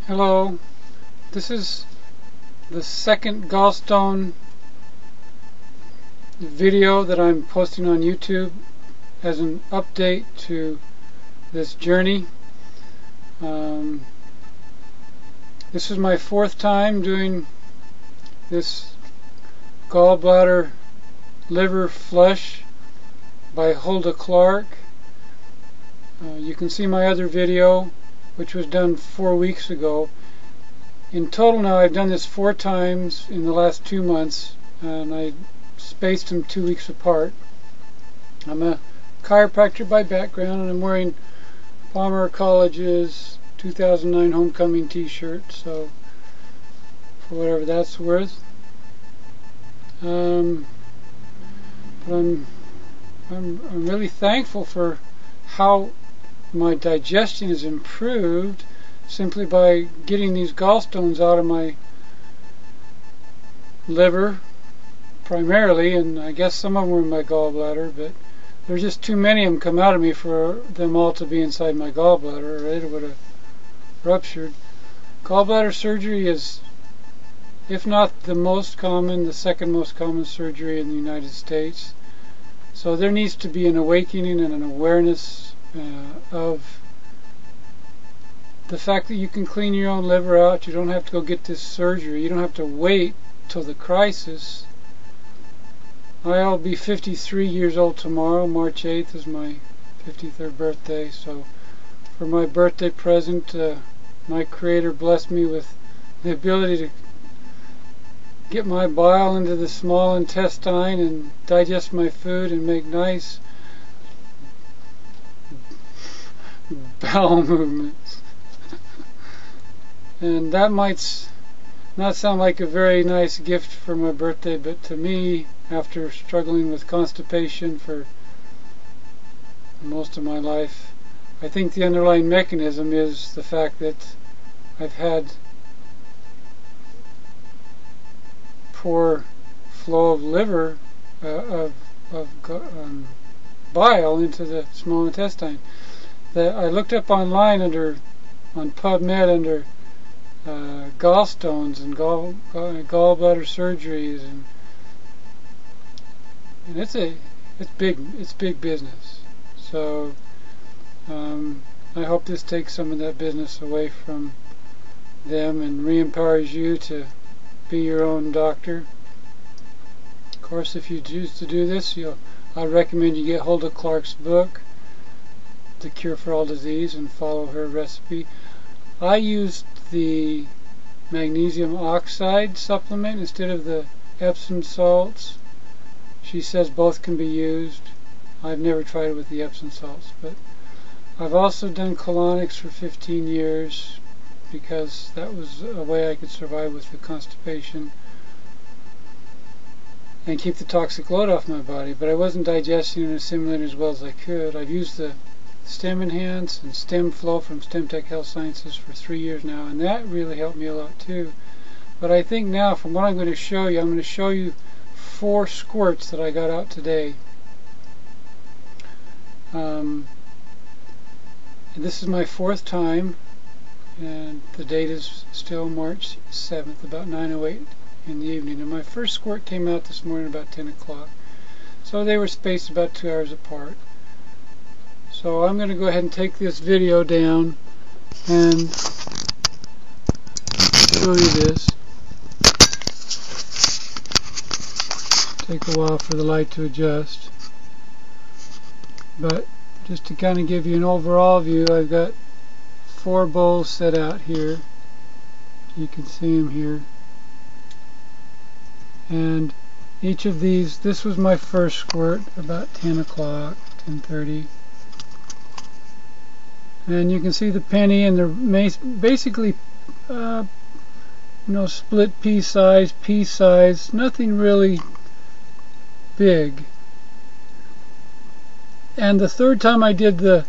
Hello, this is the second gallstone video that I'm posting on YouTube as an update to this journey. This is my fourth time doing this gallbladder liver flush by Hulda. You can see my other video, which was done 4 weeks ago. In total now I've done this 4 times in the last 2 months, and I spaced them 2 weeks apart. I'm a chiropractor by background, and I'm wearing Palmer College's 2009 homecoming t-shirt, so for whatever that's worth. But I'm really thankful for how my digestion is improved simply by getting these gallstones out of my liver primarily, and I guess some of them were in my gallbladder, but there's just too many of them come out of me for them all to be inside my gallbladder, or it would have ruptured. Gallbladder surgery is, if not the most common, the second most common surgery in the United States. So there needs to be an awakening and an awareness of the fact that you can clean your own liver out. You don't have to go get this surgery. You don't have to wait till the crisis. I'll be 53 years old tomorrow. March 8th is my 53rd birthday. So for my birthday present, my Creator blessed me with the ability to get my bile into the small intestine and digest my food and make nice bowel movements. And that might not sound like a very nice gift for my birthday, but to me, after struggling with constipation for most of my life, I think the underlying mechanism is the fact that I've had poor flow of liver, of bile into the small intestine. That I looked up online on PubMed under gallstones and gallbladder surgeries, and it's big business. So I hope this takes some of that business away from them and re-empowers you to be your own doctor. Of course, if you choose to do this, I'd recommend you get Hulda Clark's book, The Cure for All Disease, and follow her recipe. I used the magnesium oxide supplement instead of the Epsom salts. She says both can be used. I've never tried it with the Epsom salts, but I've also done colonics for 15 years because that was a way I could survive with the constipation and keep the toxic load off my body, but I wasn't digesting and assimilating as well as I could. I've used the Stem Enhance and Stem Flow from StemTech Health Sciences for 3 years now, and that really helped me a lot too. But I think now, from what I'm going to show you, I'm going to show you 4 squirts that I got out today. And this is my 4th time, and the date is still March 7th, about 9:08 in the evening. And my first squirt came out this morning about 10 o'clock. So they were spaced about 2 hours apart. So I'm going to go ahead and take this video down and show you this. Take a while for the light to adjust. But just to kind of give you an overall view, I've got 4 bowls set out here. You can see them here. And each of these, this was my first squirt about 10 o'clock, 10:30. And you can see the penny, and they're basically split pea size, nothing really big. And the 3rd time I did the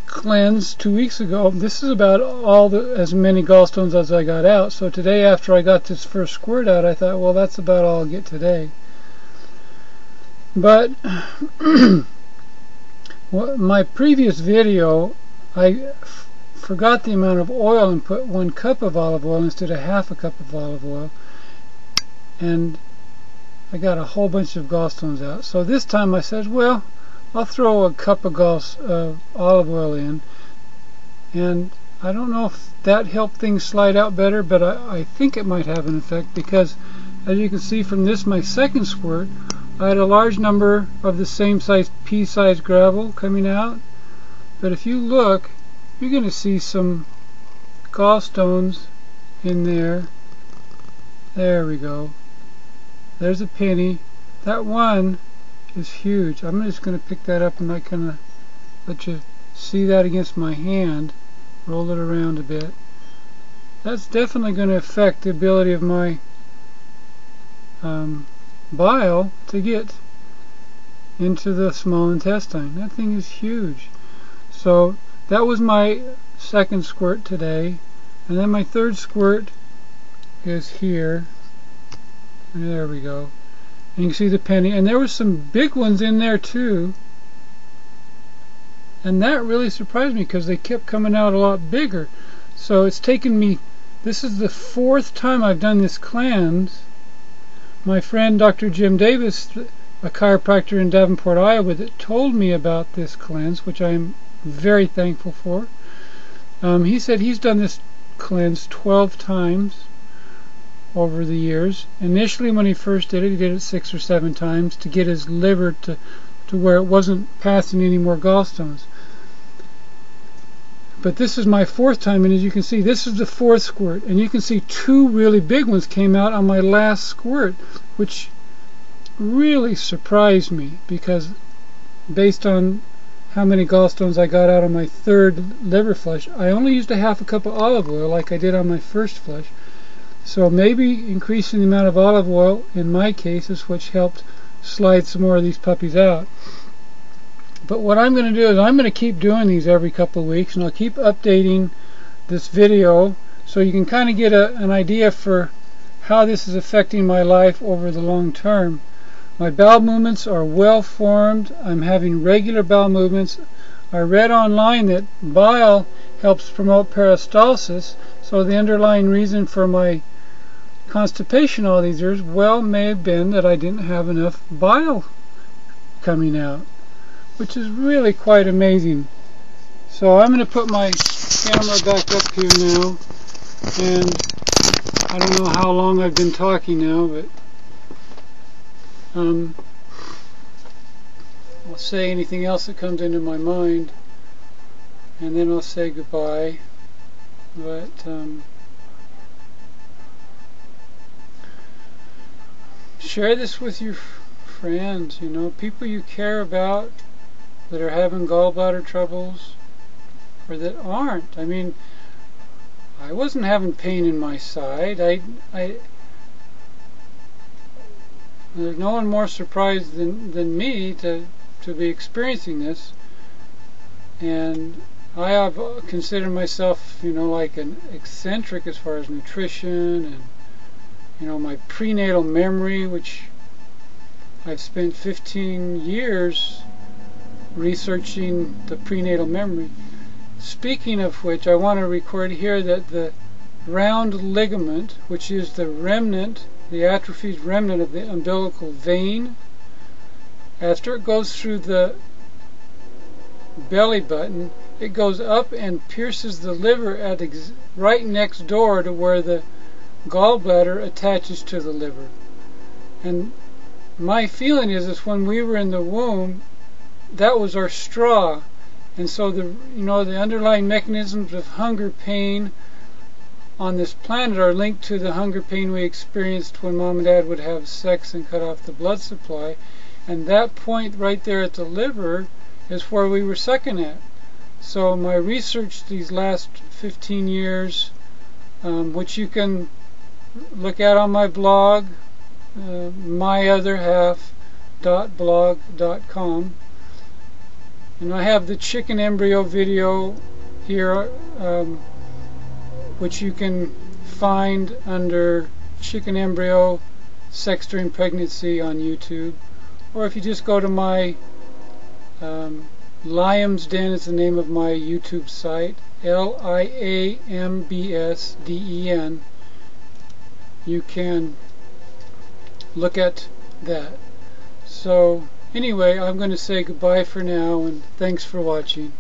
cleanse 2 weeks ago, this is about as many gallstones as I got out. So today, after I got this first squirt out, I thought, well, that's about all I'll get today. But my previous video, I forgot the amount of oil and put 1 cup of olive oil instead of half a cup of olive oil, and I got a whole bunch of gallstones out. So this time I said, well, I'll throw a cup of olive oil in, and I don't know if that helped things slide out better, but I think it might have an effect, because as you can see from this, my second squirt, I had a large number of the same size pea-sized gravel coming out. But if you look, you're going to see some gallstones in there. There we go. There's a penny. That one is huge. I'm just going to pick that up and not going to let you see that against my hand. Roll it around a bit. That's definitely going to affect the ability of my bile to get into the small intestine. That thing is huge. So that was my second squirt today, and then my third squirt is here. There we go. And you can see the penny, and there was some big ones in there too, and that really surprised me because they kept coming out a lot bigger. So it's taken me, this is the 4th time I've done this cleanse. My friend Dr. Jim Davis, a chiropractor in Davenport, Iowa, that told me about this cleanse, which I am very thankful for. He said he's done this cleanse 12 times over the years. Initially, when he first did it, he did it 6 or 7 times to get his liver to where it wasn't passing any more gallstones. But this is my 4th time, and as you can see, this is the 4th squirt, and you can see 2 really big ones came out on my last squirt, which really surprised me, because based on how many gallstones I got out of my 3rd liver flush, I only used a half a cup of olive oil like I did on my first flush. So maybe increasing the amount of olive oil in my case is which helped slide some more of these puppies out. But what I'm going to do is I'm going to keep doing these every couple of weeks, and I'll keep updating this video so you can kind of get an idea for how this is affecting my life over the long term. My bowel movements are well formed. I'm having regular bowel movements. I read online that bile helps promote peristalsis, so the underlying reason for my constipation all these years may have been that I didn't have enough bile coming out, which is really quite amazing. So I'm going to put my camera back up here now, and I don't know how long I've been talking now, but I'll say anything else that comes into my mind, and then I'll say goodbye. But share this with your friends, people you care about that are having gallbladder troubles or that aren't. I mean, I wasn't having pain in my side. There's no one more surprised than me to be experiencing this, and I have considered myself, like an eccentric as far as nutrition and, my prenatal memory, which I've spent 15 years researching the prenatal memory. Speaking of which, I want to record here that the round ligament, which is the remnant, the atrophied remnant of the umbilical vein, after it goes through the belly button, it goes up and pierces the liver at right next door to where the gallbladder attaches to the liver. And my feeling is when we were in the womb, that was our straw. And so the underlying mechanisms of hunger pain on this planet are linked to the hunger pain we experienced when Mom and Dad would have sex and cut off the blood supply. And that point right there at the liver is where we were sucking at. So my research these last 15 years, which you can look at on my blog, myotherhalf.blog.com, and I have the chicken embryo video here, which you can find under chicken embryo sex during pregnancy on YouTube, or if you just go to my Liam's Den is the name of my YouTube site, Liambsden, you can look at that. So anyway, I'm going to say goodbye for now, and thanks for watching.